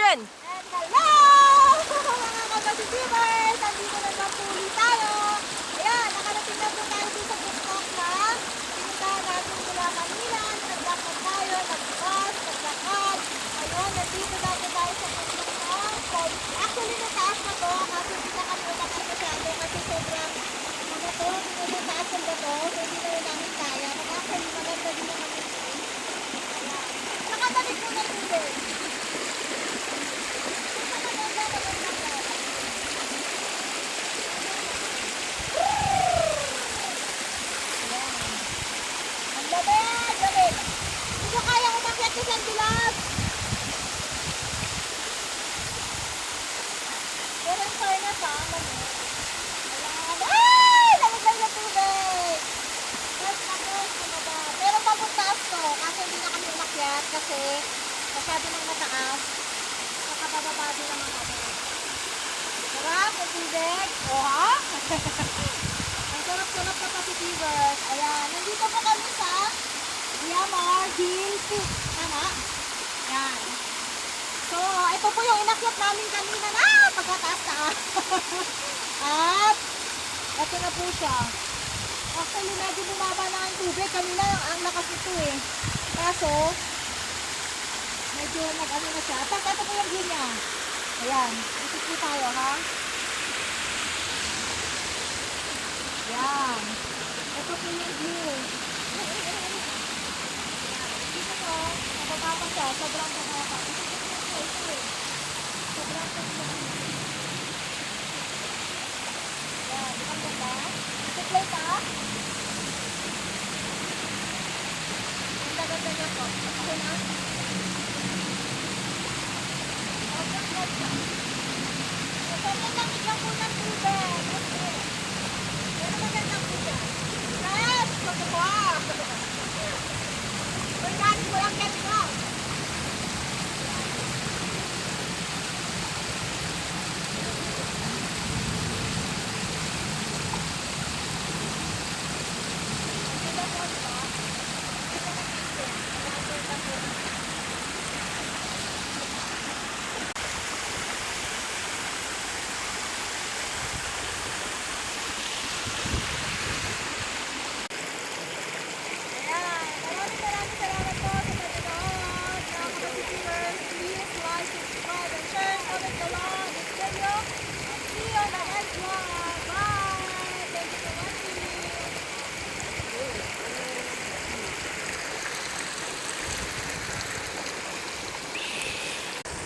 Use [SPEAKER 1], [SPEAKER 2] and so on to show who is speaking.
[SPEAKER 1] Action!
[SPEAKER 2] And hello! Mga kapatibers! Nandito na naman po ulit tayo. Ayan, nakarating na po tayo dito sa buktok na pinuntahan natin mula kanina. Naglakad tayo, nagbus, naglakad. Ayun, nandito na po tayo sa buktok na. Actually, nataas na to kasi hindi na kami umakit masyado kasi sobrang ano to, pinuntaas ang bato. So, hindi na rin namin kaya. Actually, maganda din naman yung place. Ayan. Nakatalit po na tubig. Pero yung fairness ha, mami. Ayan. Ay! Lamig-lamig na tubig! First na first, bumaba. Pero papuntaas to, kasi hindi na kami umakyat kasi masyado nang mataas. Saka bababa din naman kami. Sarap yung tubig. O ha? Ang sarap-sarap na kapitibers. Ayan. Nandito po kami sa Yamar Hill Peak. Tama? Ayan. So, ito po yung inakyat namin kanina na pagkataas-taas. At, ito na po siya. Actually, medyo bumaba na ang tubig. Kanina, ang lakas ito eh. Kaso, medyo nag-ano na siya. At ito po yung view niya. Ayan. Isip po tayo, ha? Ayan. Ito po yung view. Ayan. Dito po, nababa pa siya. Sobrang baba. Sobrang baba. Ayan. Di ba ang ganda? Supply pa. Ang ganda niya po. Okay na? Okay na siya. Sobrang lamig lang po ng tubig. Okay. Pero maganda po siya. Yes! Pagkakwa! Organic mo lang get ko.